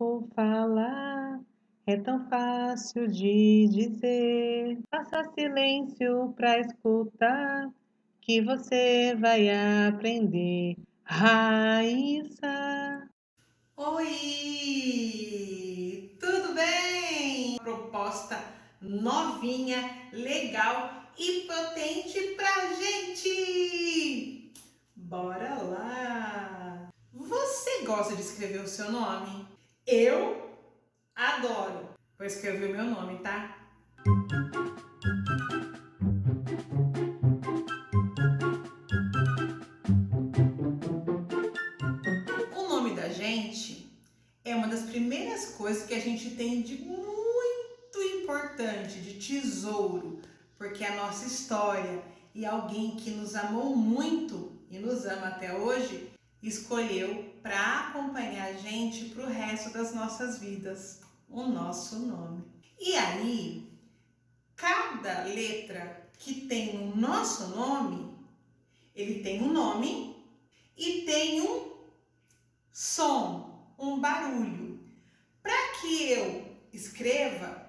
for falar, é tão fácil de dizer. Faça silêncio para escutar, que você vai aprender. Raíssa. Oi, tudo bem? Proposta novinha, legal e potente pra gente! Bora lá! Você gosta de escrever o seu nome? Eu adoro! Vou escrever o meu nome, tá? O nome da gente é uma das primeiras coisas que a gente tem de muito importante, de tesouro, porque é a nossa história e alguém que nos amou muito e nos ama até hoje escolheu para acompanhar a gente para o resto das nossas vidas, o nosso nome. E aí, cada letra que tem no nosso nome, ele tem um nome e tem um som, um barulho. Para que eu escreva,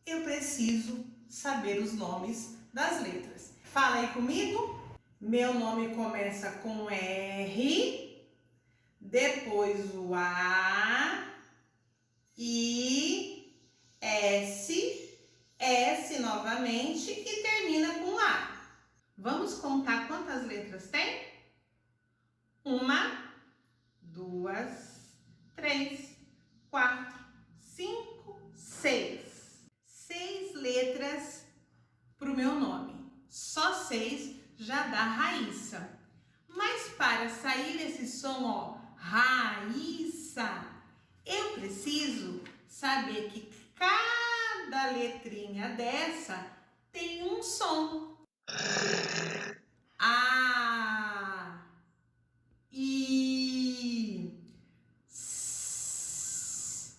eu preciso saber os nomes das letras. Fala aí comigo. Meu nome começa com R, depois o A, I, S novamente e termina com A. Vamos contar quantas letras tem? 1, 2, 3, 4, 5, 6. 6 letras para o meu nome. Só 6 já dá Raíssa. Mas para sair esse som, ó, Raíssa, eu preciso saber que cada letrinha dessa tem um som. A, I, S,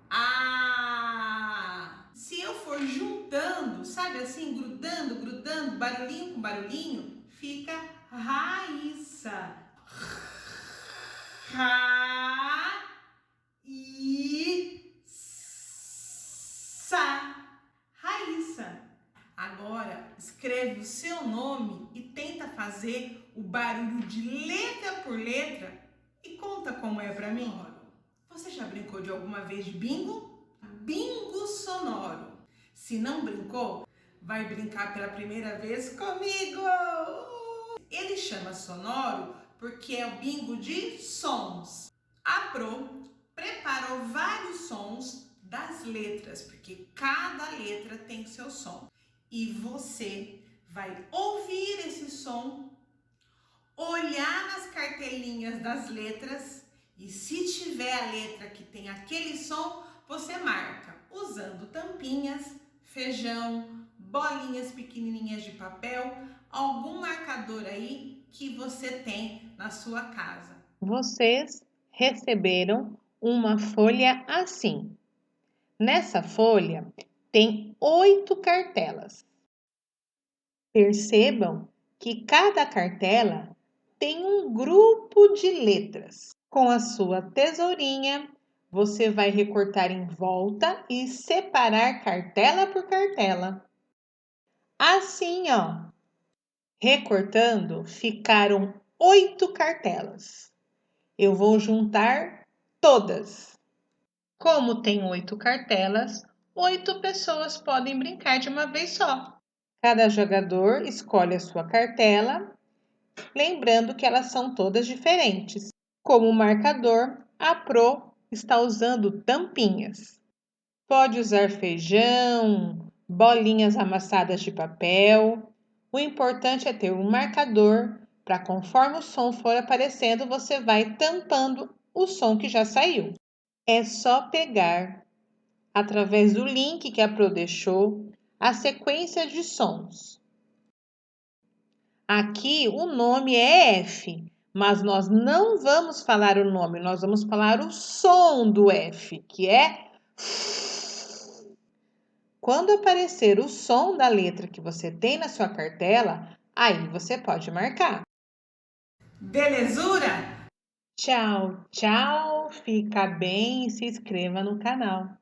A. Se eu for juntando, sabe assim, grudando, barulhinho com barulhinho, fica Raíssa. Raíssa. Raíssa. Agora, escreve o seu nome e tenta fazer o barulho de letra por letra e conta como é para mim. Você já brincou de alguma vez de bingo? Bingo sonoro. Se não brincou, vai brincar pela primeira vez comigo! Ele chama sonoro porque é o bingo de sons. A Pro preparou vários sons das letras, porque cada letra tem seu som. E você vai ouvir esse som, olhar nas cartelinhas das letras e se tiver a letra que tem aquele som, você marca usando tampinhas, feijão, bolinhas pequenininhas de papel, algum marcador aí que você tem na sua casa. Vocês receberam uma folha assim. Nessa folha tem 8 cartelas. Percebam que cada cartela tem um grupo de letras. Com a sua tesourinha, você vai recortar em volta e separar cartela por cartela. Assim, ó, recortando, ficaram 8 cartelas. Eu vou juntar todas. Como tem 8 cartelas, 8 pessoas podem brincar de uma vez só. Cada jogador escolhe a sua cartela, lembrando que elas são todas diferentes. Como marcador, a Pro está usando tampinhas. Pode usar feijão, bolinhas amassadas de papel. O importante é ter um marcador para conforme o som for aparecendo, você vai tampando o som que já saiu. É só pegar, através do link que a Pro deixou, a sequência de sons. Aqui o nome é F, mas nós não vamos falar o nome, nós vamos falar o som do F, que é F. Quando aparecer o som da letra que você tem na sua cartela, aí você pode marcar. Belezura? Tchau, tchau, fica bem e se inscreva no canal.